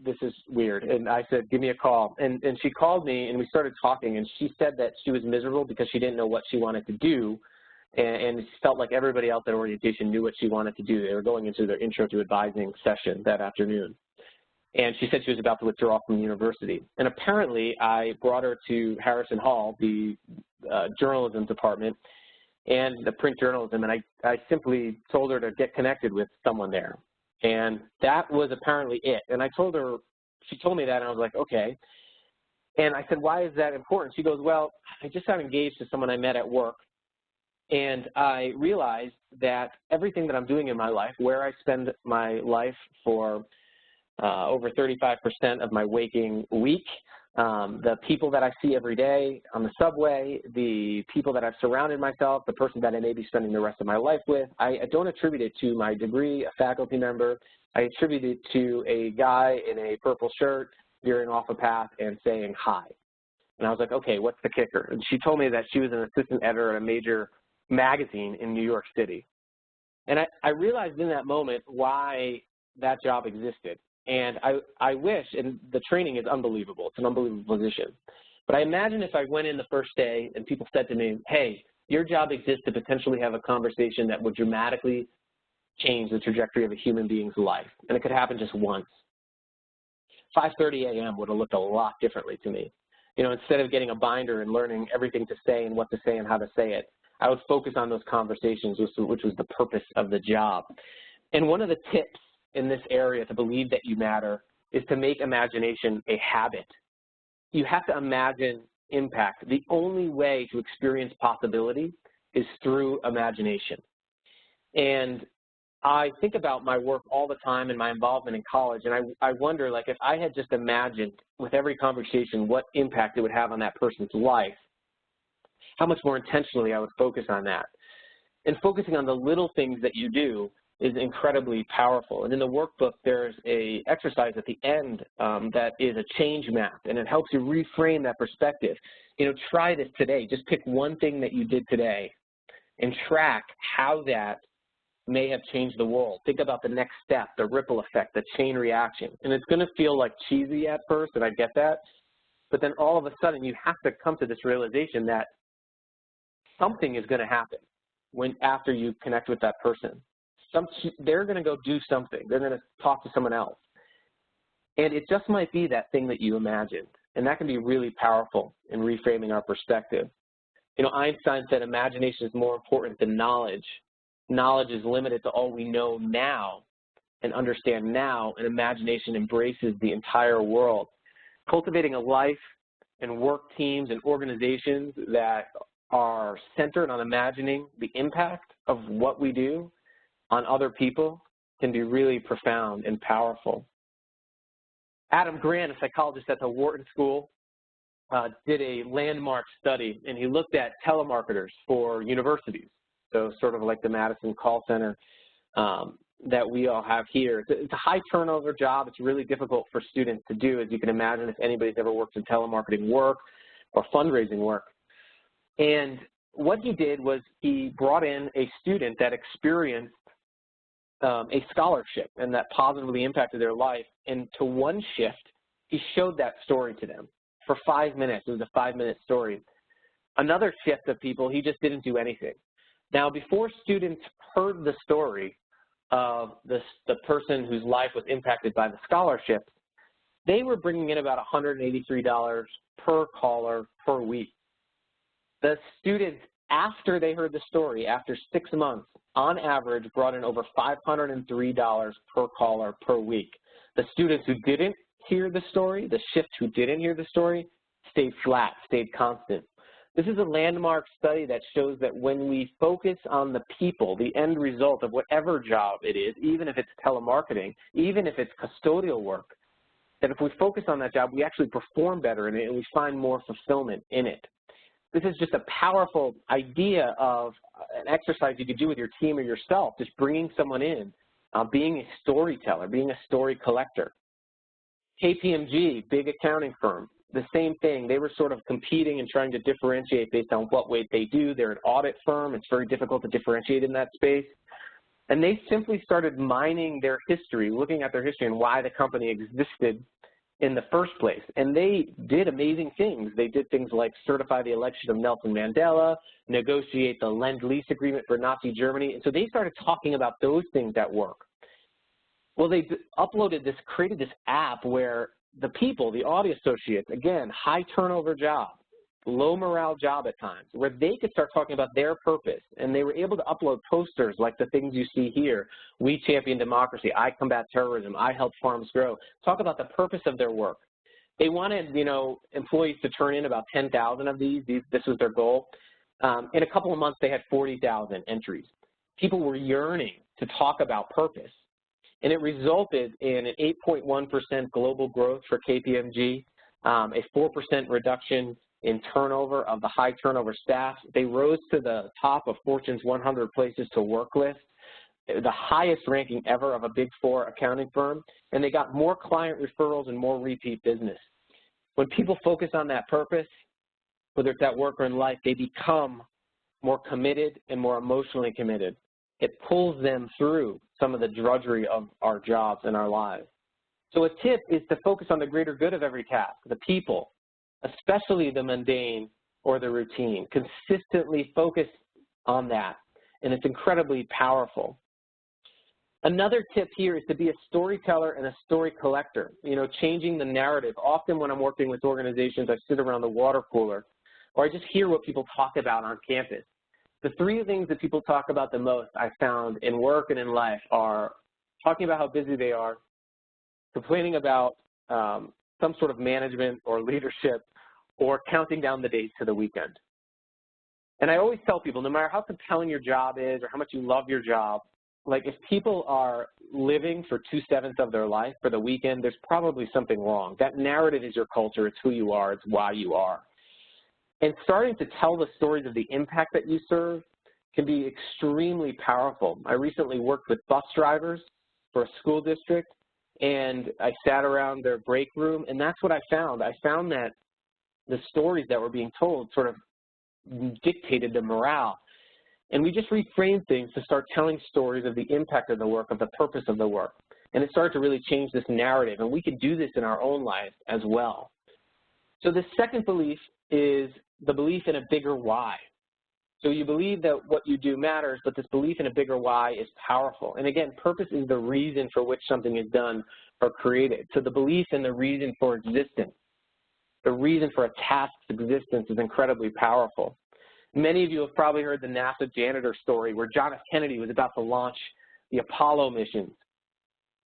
this is weird. And I said, give me a call. And she called me, and we started talking, and she said that she was miserable because she didn't know what she wanted to do, and she felt like everybody else at orientation knew what she wanted to do. They were going into their intro to advising session that afternoon. And she said she was about to withdraw from the university. And apparently, I brought her to Harrison Hall, the journalism department, and the print journalism, and I simply told her to get connected with someone there. And that was apparently it. And I told her, she told me that, and I was like, okay. And I said, why is that important? She goes, well, I just got engaged to someone I met at work, and I realized that everything that I'm doing in my life, where I spend my life for over 35% of my waking week, the people that I see every day on the subway, the people that I've surrounded myself, the person that I may be spending the rest of my life with, I don't attribute it to my degree, a faculty member. I attribute it to a guy in a purple shirt veering off a path and saying hi. And I was like, okay, what's the kicker? And she told me that she was an assistant editor at a major magazine in New York City. And I realized in that moment why that job existed. And I wish, and the training is unbelievable. It's an unbelievable position. But I imagine if I went in the first day and people said to me, hey, your job exists to potentially have a conversation that would dramatically change the trajectory of a human being's life. And it could happen just once. 5:30 a.m. would have looked a lot differently to me. You know, instead of getting a binder and learning everything to say and what to say and how to say it, I would focus on those conversations, which was the purpose of the job. And one of the tips in this area to believe that you matter is to make imagination a habit. You have to imagine impact. The only way to experience possibility is through imagination. And I think about my work all the time and my involvement in college, and I wonder, like, if I had just imagined with every conversation what impact it would have on that person's life, how much more intentionally I would focus on that. And focusing on the little things that you do is incredibly powerful. And in the workbook, there's an exercise at the end that is a change map, and it helps you reframe that perspective. You know, try this today. Just pick one thing that you did today and track how that may have changed the world. Think about the next step, the ripple effect, the chain reaction. And it's going to feel like cheesy at first, and I get that. But then all of a sudden, you have to come to this realization that something is going to happen after you connect with that person. They're going to go do something. They're going to talk to someone else. And it just might be that thing that you imagined. And that can be really powerful in reframing our perspective. You know, Einstein said imagination is more important than knowledge. Knowledge is limited to all we know now and understand now, and imagination embraces the entire world. Cultivating a life and work teams and organizations that are centered on imagining the impact of what we do on other people can be really profound and powerful. Adam Grant, a psychologist at the Wharton School, did a landmark study, and he looked at telemarketers for universities, so sort of like the Madison call center that we all have here. It's a high turnover job. It's really difficult for students to do, as you can imagine if anybody's ever worked in telemarketing work or fundraising work. And what he did was he brought in a student that experienced a scholarship and that positively impacted their life. And to one shift, he showed that story to them for 5 minutes. It was a 5-minute story. Another shift of people, he just didn't do anything. Now, before students heard the story of the person whose life was impacted by the scholarship, they were bringing in about $183 per caller per week. The students, after they heard the story, after 6 months, on average, brought in over $503 per caller per week. The students who didn't hear the story, the shift who didn't hear the story, stayed flat, stayed constant. This is a landmark study that shows that when we focus on the people, the end result of whatever job it is, even if it's telemarketing, even if it's custodial work, that if we focus on that job, we actually perform better in it and we find more fulfillment in it. This is just a powerful idea of an exercise you could do with your team or yourself, just bringing someone in, being a storyteller, being a story collector. KPMG, big accounting firm, the same thing. They were sort of competing and trying to differentiate based on what way they do. They're an audit firm. It's very difficult to differentiate in that space. And they simply started mining their history, looking at their history and why the company existed in the first place. And they did amazing things. They did things like certify the election of Nelson Mandela, negotiate the Lend-Lease agreement for Nazi Germany. And so they started talking about those things at work. Well, they uploaded this, created this app where the people, the audit associates, again, high turnover job, low morale job at times, where they could start talking about their purpose. And they were able to upload posters like the things you see here. We champion democracy. I combat terrorism. I help farms grow. Talk about the purpose of their work. They wanted, employees to turn in about 10,000 of these. This was their goal. In a couple of months, they had 40,000 entries. People were yearning to talk about purpose. And it resulted in an 8.1% global growth for KPMG, a 4% reduction in turnover of the high turnover staff. They rose to the top of Fortune's 100 places to work list, the highest ranking ever of a Big Four accounting firm, and they got more client referrals and more repeat business. When people focus on that purpose, whether it's at work or in life, they become more committed and more emotionally committed. It pulls them through some of the drudgery of our jobs and our lives. So a tip is to focus on the greater good of every task, the people, especially the mundane or the routine. Consistently focus on that, and it's incredibly powerful. Another tip here is to be a storyteller and a story collector, changing the narrative. Often when I'm working with organizations, I sit around the water cooler, or I just hear what people talk about on campus. The three things that people talk about the most, I found, in work and in life are talking about how busy they are, complaining about some sort of management or leadership, or counting down the days to the weekend. And I always tell people, no matter how compelling your job is or how much you love your job, like if people are living for 2/7 of their life for the weekend, there's probably something wrong. That narrative is your culture. It's who you are. It's why you are. And starting to tell the stories of the impact that you serve can be extremely powerful. I recently worked with bus drivers for a school district, and I sat around their break room, and that's what I found. I found that the stories that were being told sort of dictated the morale. And we just reframed things to start telling stories of the impact of the work, of the purpose of the work. And it started to really change this narrative, and we can do this in our own life as well. So the second belief is the belief in a bigger why. So you believe that what you do matters, but this belief in a bigger why is powerful. And again, purpose is the reason for which something is done or created. So the belief in the reason for existence, the reason for a task's existence is incredibly powerful. Many of you have probably heard the NASA janitor story where John F. Kennedy was about to launch the Apollo missions.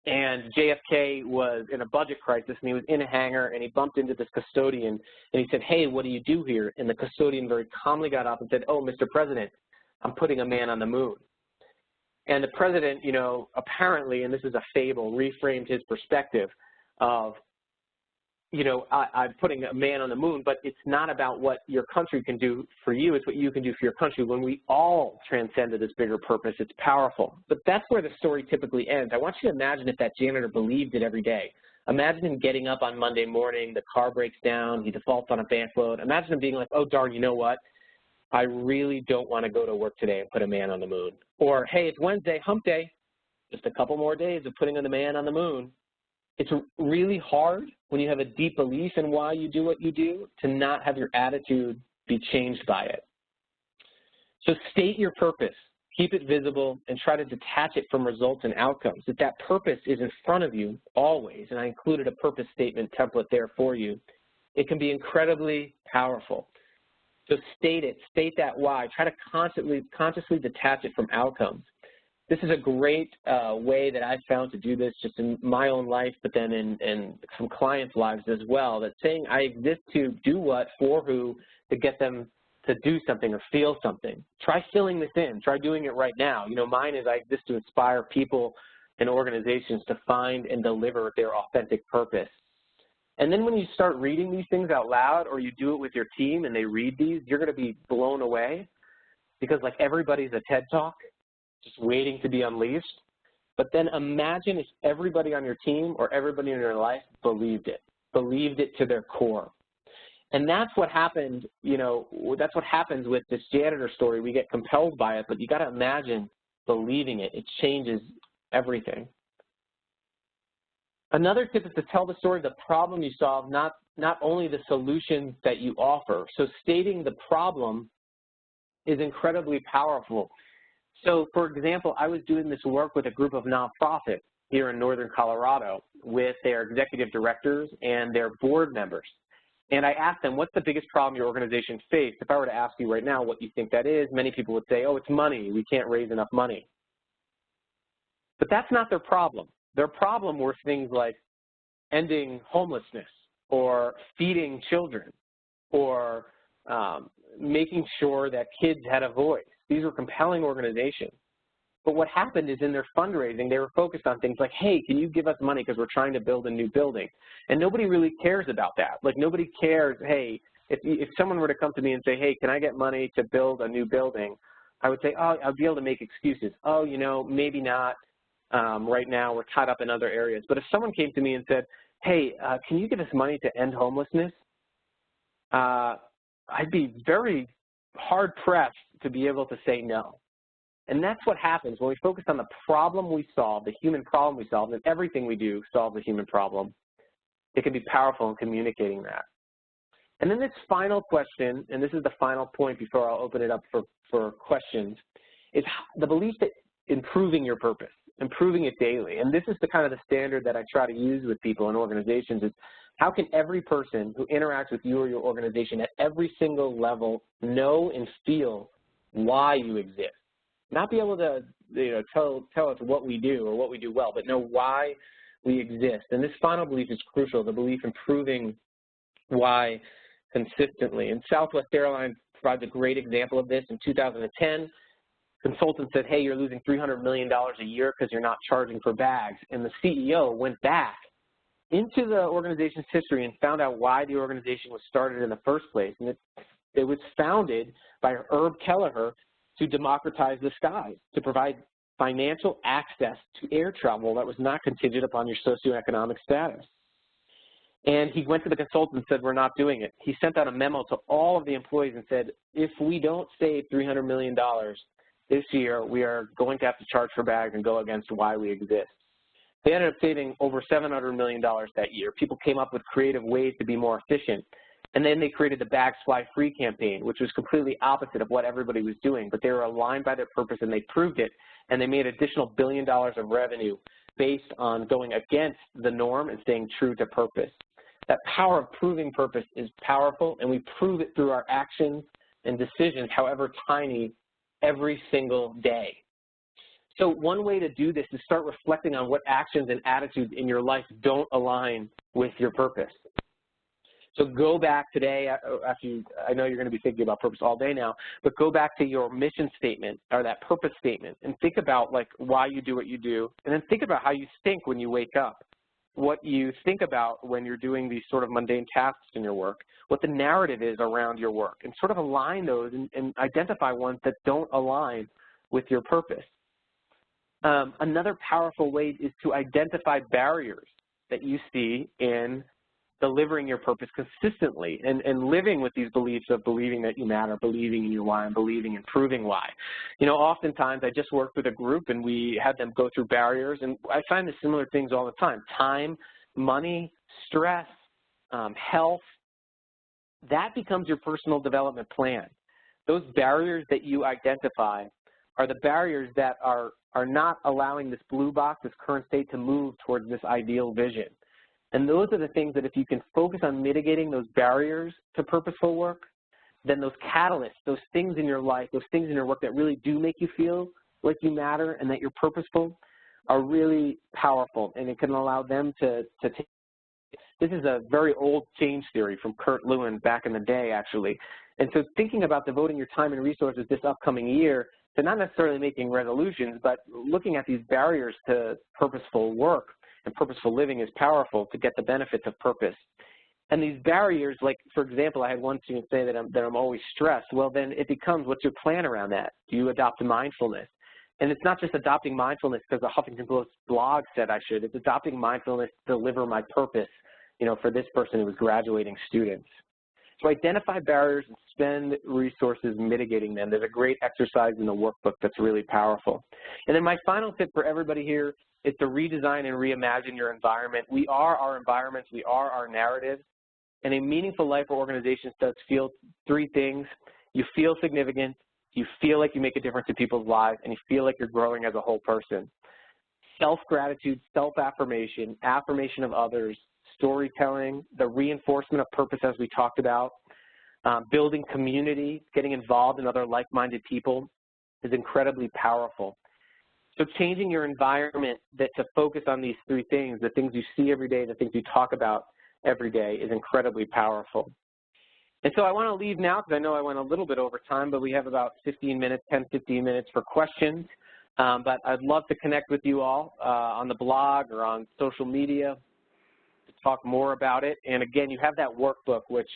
And JFK was in a budget crisis, and he was in a hangar, and he bumped into this custodian, and he said, "Hey, what do you do here?" And the custodian very calmly got up and said, "Oh, Mr. President, I'm putting a man on the moon." And the president, apparently, and this is a fable, reframed his perspective of, I'm putting a man on the moon, but it's not about what your country can do for you. It's what you can do for your country. When we all transcend to this bigger purpose, it's powerful. But that's where the story typically ends. I want you to imagine if that janitor believed it every day. Imagine him getting up on Monday morning, the car breaks down, he defaults on a bank loan. Imagine him being like, "Oh, darn, you know what? I really don't want to go to work today and put a man on the moon." Or, "Hey, it's Wednesday, hump day. Just a couple more days of putting the man on the moon." It's really hard when you have a deep belief in why you do what you do to not have your attitude be changed by it. So state your purpose. keep it visible, and try to detach it from results and outcomes. If that purpose is in front of you always, and I included a purpose statement template there for you, it can be incredibly powerful. So state it, state that why. Try to consciously detach it from outcomes. This is a great way that I've found to do this just in my own life, but then in some clients' lives as well, that saying I exist to do what, for who, to get them to do something or feel something. Try filling this in. Try doing it right now. You know, mine is I exist to inspire people and organizations to find and deliver their authentic purpose. And then when you start reading these things out loud, or you do it with your team and they read these, you're going to be blown away, because like everybody's a TED Talk, just waiting to be unleashed. But then imagine if everybody on your team or everybody in your life believed it to their core. And that's what happened, you know, that's what happens with this janitor story. We get compelled by it, but you got to imagine believing it. It changes everything. Another tip is to tell the story of the problem you solve, not only the solutions that you offer. So stating the problem is incredibly powerful. So, for example, I was doing this work with a group of nonprofits here in northern Colorado with their executive directors and their board members. And I asked them, what's the biggest problem your organization faced? If I were to ask you right now what you think that is, many people would say, oh, it's money. We can't raise enough money. But that's not their problem. Their problem were things like ending homelessness, or feeding children, or making sure that kids had a voice. These were compelling organizations. But what happened is in their fundraising, they were focused on things like, hey, can you give us money because we're trying to build a new building? And nobody really cares about that. Like, nobody cares, hey, if someone were to come to me and say, hey, can I get money to build a new building? I would say, oh, I'll be able to make excuses. Oh, you know, maybe not right now. We're tied up in other areas. But if someone came to me and said, hey, can you give us money to end homelessness? I'd be very hard-pressed to be able to say no. And that's what happens when we focus on the problem we solve, the human problem we solve, and everything we do solves the human problem. It can be powerful in communicating that. And then this final question, and this is the final point before I'll open it up for questions, is the belief that improving your purpose, improving it daily. And this is the kind of the standard that I try to use with people and organizations, is how can every person who interacts with you or your organization at every single level know and feel why you exist? Not be able to, you know, tell us what we do or what we do well, but know why we exist. And this final belief is crucial, the belief in proving why consistently. And Southwest Airlines provides a great example of this. In 2010, consultants said, hey, you're losing $300 million a year because you're not charging for bags. And the CEO went back into the organization's history and found out why the organization was started in the first place. And it was founded by Herb Kelleher to democratize the skies, to provide financial access to air travel that was not contingent upon your socioeconomic status. And he went to the consultant and said, we're not doing it. He sent out a memo to all of the employees and said, if we don't save $300 million this year, we are going to have to charge for bags and go against why we exist. They ended up saving over $700 million that year. People came up with creative ways to be more efficient. And then they created the Bags Fly Free campaign, which was completely opposite of what everybody was doing. But they were aligned by their purpose, and they proved it. And they made additional $1 billion of revenue based on going against the norm and staying true to purpose. That power of proving purpose is powerful, and we prove it through our actions and decisions, however tiny, every single day. So one way to do this is start reflecting on what actions and attitudes in your life don't align with your purpose. So go back today, I know you're going to be thinking about purpose all day now, but go back to your mission statement or that purpose statement and think about like why you do what you do, and then think about how you think when you wake up, what you think about when you're doing these sort of mundane tasks in your work, what the narrative is around your work, and sort of align those and identify ones that don't align with your purpose. Another powerful way is to identify barriers that you see in delivering your purpose consistently and living with these beliefs of believing that you matter, believing in your why, and believing and proving why. You know, oftentimes I just worked with a group and we had them go through barriers, and I find the similar things all the time. Time, money, stress, health, that becomes your personal development plan. Those barriers that you identify are the barriers that are not allowing this blue box, this current state, to move towards this ideal vision. And those are the things that if you can focus on mitigating those barriers to purposeful work, then those catalysts, those things in your life, those things in your work that really do make you feel like you matter and that you're purposeful are really powerful, and it can allow them to take. This is a very old change theory from Kurt Lewin back in the day, actually. And so thinking about devoting your time and resources this upcoming year to not necessarily making resolutions, but looking at these barriers to purposeful work and purposeful living is powerful to get the benefits of purpose. And these barriers, like, for example, I had one student say that I'm always stressed. Well, then it becomes, what's your plan around that? Do you adopt mindfulness? And it's not just adopting mindfulness because the Huffington Post blog said I should. It's adopting mindfulness to deliver my purpose, you know, for this person who was graduating students. So identify barriers and spend resources mitigating them. There's a great exercise in the workbook that's really powerful. And then my final tip for everybody here is to redesign and reimagine your environment. We are our environments. We are our narratives. And a meaningful life for organizations does feel three things. You feel significant, you feel like you make a difference in people's lives, and you feel like you're growing as a whole person. Self-gratitude, self-affirmation, affirmation of others, storytelling, the reinforcement of purpose as we talked about, building community, getting involved in other like-minded people is incredibly powerful. So changing your environment to focus on these three things, the things you see every day, the things you talk about every day, is incredibly powerful. And so I want to leave now because I know I went a little bit over time, but we have about 15 minutes, 10, 15 minutes for questions. But I'd love to connect with you all on the blog or on social media to talk more about it. And again, you have that workbook which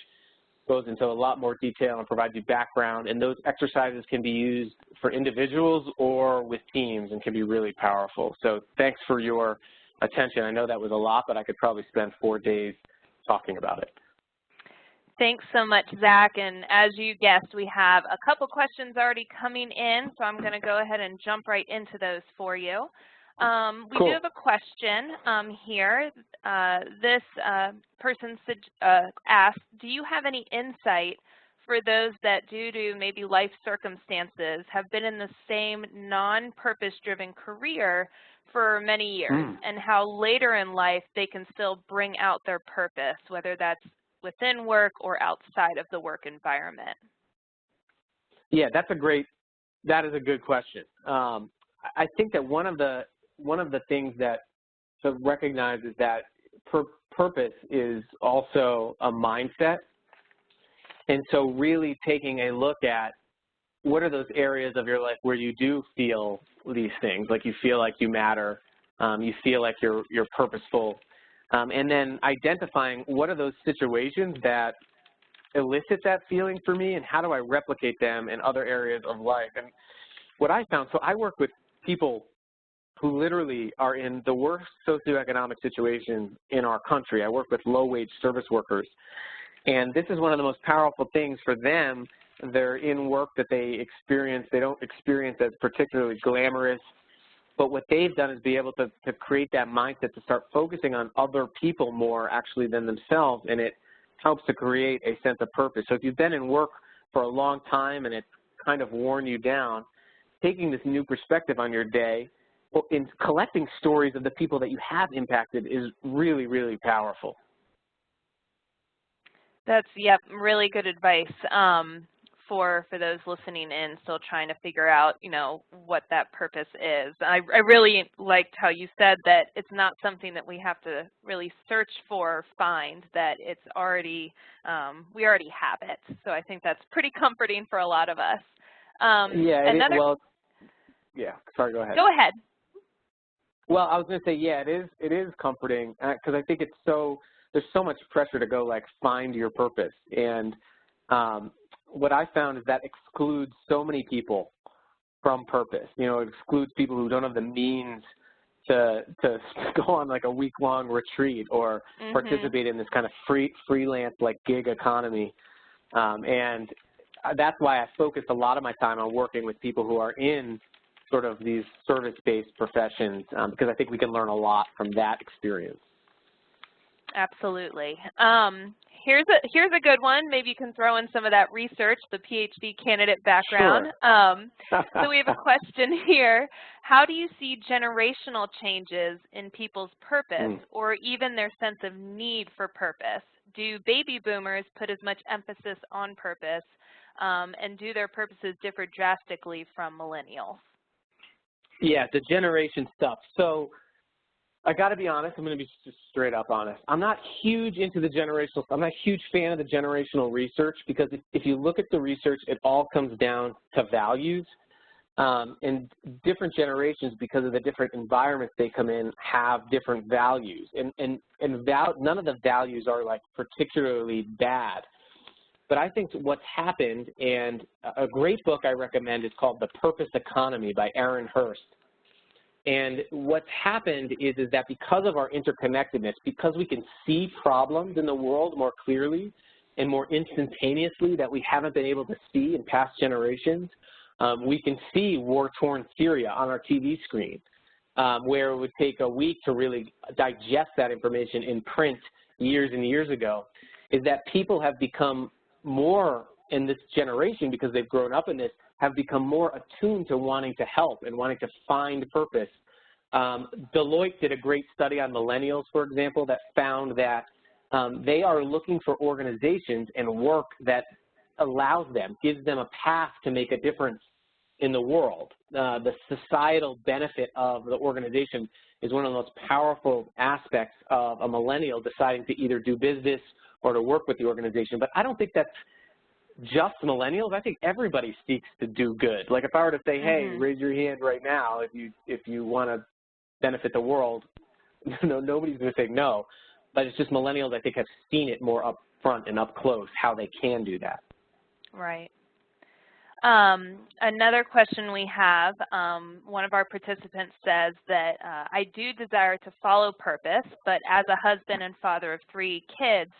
goes into a lot more detail and provides you background, and those exercises can be used for individuals or with teams and can be really powerful. So thanks for your attention. I know that was a lot, but I could probably spend 4 days talking about it. Thanks so much, Zach. And as you guessed, we have a couple questions already coming in, so I'm going to go ahead and jump right into those for you. We do have a question here. This person asked, do you have any insight for those that due to maybe life circumstances have been in the same non-purpose-driven career for many years, and how later in life they can still bring out their purpose, whether that's within work or outside of the work environment? Yeah, that is a good question. I think that one of the things that to recognize is that purpose is also a mindset. And so really taking a look at what are those areas of your life where you do feel these things, like you feel like you matter, you feel like you're purposeful, and then identifying what are those situations that elicit that feeling for me and how do I replicate them in other areas of life. And what I found, so I work with people who literally are in the worst socioeconomic situations in our country. I work with low-wage service workers. And this is one of the most powerful things for them. They're in work that they don't experience as particularly glamorous. But what they've done is be able to create that mindset to start focusing on other people more actually than themselves, and it helps to create a sense of purpose. So if you've been in work for a long time and it's kind of worn you down, taking this new perspective on your day, in collecting stories of the people that you have impacted is really, really powerful. That's, yep, really good advice for those listening in, still trying to figure out, you know, what that purpose is. I really liked how you said that it's not something that we have to really search for or find, that it's already, we already have it. So I think that's pretty comforting for a lot of us. Sorry, go ahead. Go ahead. Well, I was going to say, yeah, it is comforting because I think there's so much pressure to go like find your purpose. And what I found is that excludes so many people from purpose. You know, it excludes people who don't have the means to go on like a week-long retreat or participate in this kind of freelance like gig economy. And that's why I focused a lot of my time on working with people who are in sort of these service-based professions, because I think we can learn a lot from that experience. Absolutely. Here's a good one. Maybe you can throw in some of that research, the PhD candidate background. Sure. So we have a question here. How do you see generational changes in people's purpose or even their sense of need for purpose? Do baby boomers put as much emphasis on purpose, and do their purposes differ drastically from millennials? Yeah, the generation stuff. So I got to be honest. I'm going to be just straight up honest. I'm not huge into the generational. I'm not a huge fan of the generational research because if you look at the research, it all comes down to values. And different generations, because of the different environments they come in, have different values. And none of the values are like particularly bad. But I think what's happened, and a great book I recommend is called The Purpose Economy by Aaron Hurst. And what's happened is that because of our interconnectedness, because we can see problems in the world more clearly and more instantaneously that we haven't been able to see in past generations, we can see war-torn Syria on our TV screen, where it would take a week to really digest that information in print years and years ago, is that people have become more in this generation, because they've grown up in this, have become more attuned to wanting to help and wanting to find purpose. Deloitte did a great study on millennials, for example, that found that they are looking for organizations and work that allows them, gives them a path to make a difference in the world. The societal benefit of the organization is one of the most powerful aspects of a millennial deciding to either do business or to work with the organization. But I don't think that's just millennials. I think everybody seeks to do good. Like if I were to say, hey, raise your hand right now if you want to benefit the world, nobody's going to say no. But it's just millennials, I think, have seen it more up front and up close, how they can do that. Right. Another question we have, one of our participants says that I do desire to follow purpose, but as a husband and father of 3 kids,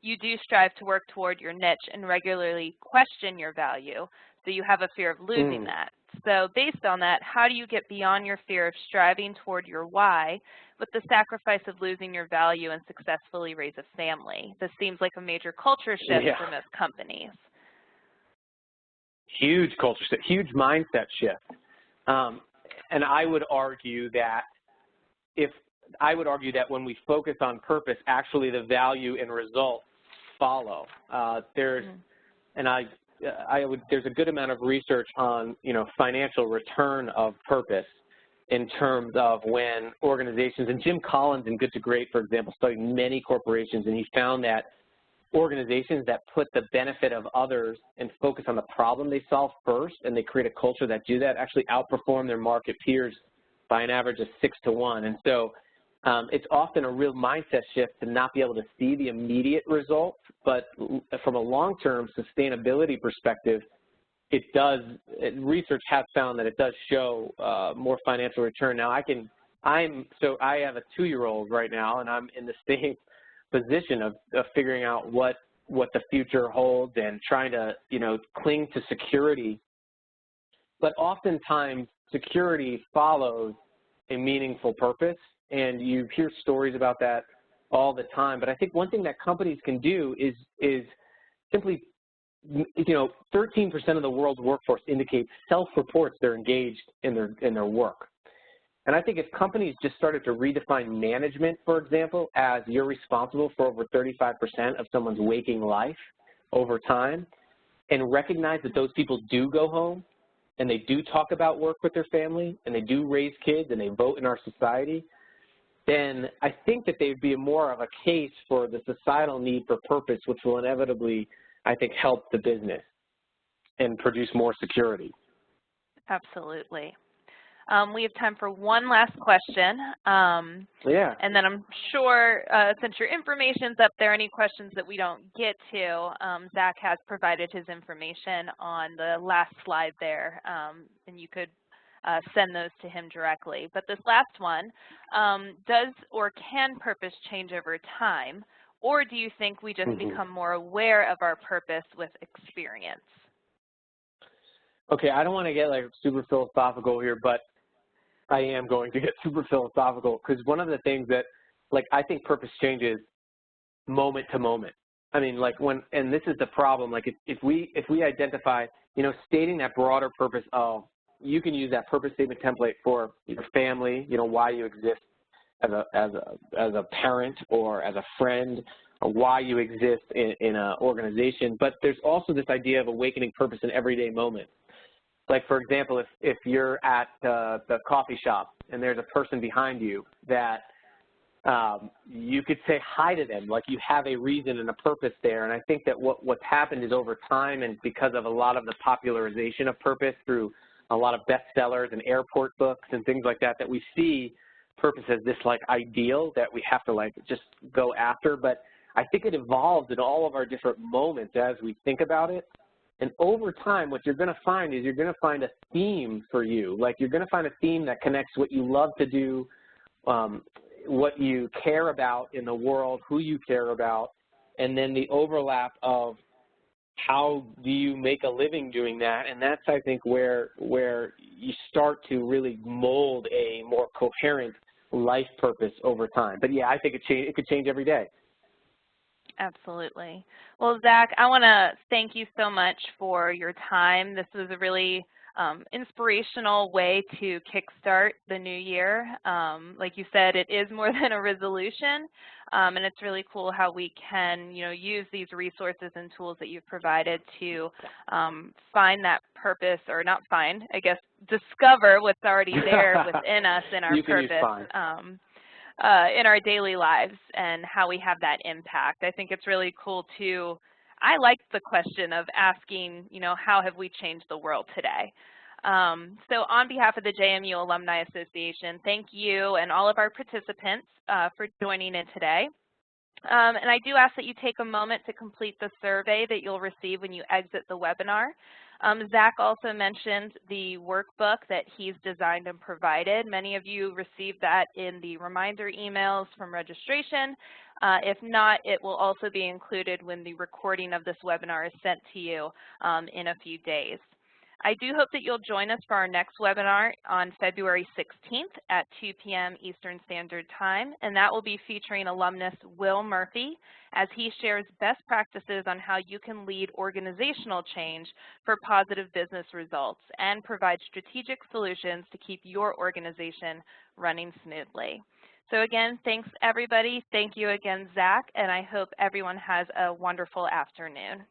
you do strive to work toward your niche and regularly question your value, so you have a fear of losing that. So based on that, how do you get beyond your fear of striving toward your why with the sacrifice of losing your value and successfully raise a family? This seems like a major culture shift for most companies. Huge culture shift, huge mindset shift. And I would argue that when we focus on purpose, actually the value and results follow. There's a good amount of research on financial return of purpose in terms of when organizations, and Jim Collins in Good to Great, for example, studied many corporations, and he found that organizations that put the benefit of others and focus on the problem they solve first, and they create a culture that do that, actually outperform their market peers by an average of 6 to 1. And so it's often a real mindset shift to not be able to see the immediate results, but from a long-term sustainability perspective, research has found that it does show more financial return. Now I have a 2-year-old right now, and I'm in the same position of figuring out what the future holds and trying to, cling to security. But oftentimes security follows a meaningful purpose, and you hear stories about that all the time. But I think one thing that companies can do is simply, 13% of the world's workforce indicates self-reports they're engaged in their work. And I think if companies just started to redefine management, for example, as you're responsible for over 35% of someone's waking life over time, and recognize that those people do go home and they do talk about work with their family and they do raise kids and they vote in our society, then I think that they'd be more of a case for the societal need for purpose, which will inevitably, I think, help the business and produce more security. Absolutely. We have time for one last question. And then I'm sure, since your information's up there, any questions that we don't get to, Zach has provided his information on the last slide there, and you could send those to him directly. But this last one, does or can purpose change over time, or do you think we just become more aware of our purpose with experience? Okay, I don't want to get like super philosophical here, but I am going to get super philosophical, because one of the things that, I think purpose changes moment to moment. I mean, like and this is the problem, like if we identify, stating that broader purpose, you can use that purpose statement template for your family, why you exist as a parent or as a friend, or why you exist in an organization. But there's also this idea of awakening purpose in everyday moments. Like, for example, if you're at the coffee shop and there's a person behind you that you could say hi to them, like you have a reason and a purpose there. And I think that what's happened is over time, and because of a lot of the popularization of purpose through a lot of bestsellers and airport books and things like that, that we see purpose as this like ideal that we have to like just go after. But I think it evolves in all of our different moments as we think about it. And over time, what you're going to find is you're going to find a theme for you. Like you're going to find a theme that connects what you love to do, what you care about in the world, who you care about, and then the overlap of how do you make a living doing that. And that's, I think, where you start to really mold a more coherent life purpose over time. But yeah, I think it could change every day. Absolutely. Well, Zach, I want to thank you so much for your time. This was a really inspirational way to kickstart the new year. Like you said, it is more than a resolution, and it's really cool how we can, use these resources and tools that you've provided to find that purpose, or not find, I guess, discover what's already there within us in our purpose. In our daily lives and how we have that impact. I think it's really cool to, I like the question of asking, how have we changed the world today? So on behalf of the JMU Alumni Association, thank you and all of our participants for joining in today. And I do ask that you take a moment to complete the survey that you'll receive when you exit the webinar. Zach also mentioned the workbook that he's designed and provided. Many of you received that in the reminder emails from registration. If not, it will also be included when the recording of this webinar is sent to you in a few days. I do hope that you'll join us for our next webinar on February 16th at 2 p.m. Eastern Standard Time, and that will be featuring alumnus Will Murphy as he shares best practices on how you can lead organizational change for positive business results and provide strategic solutions to keep your organization running smoothly. So again, thanks everybody. Thank you again, Zach, and I hope everyone has a wonderful afternoon.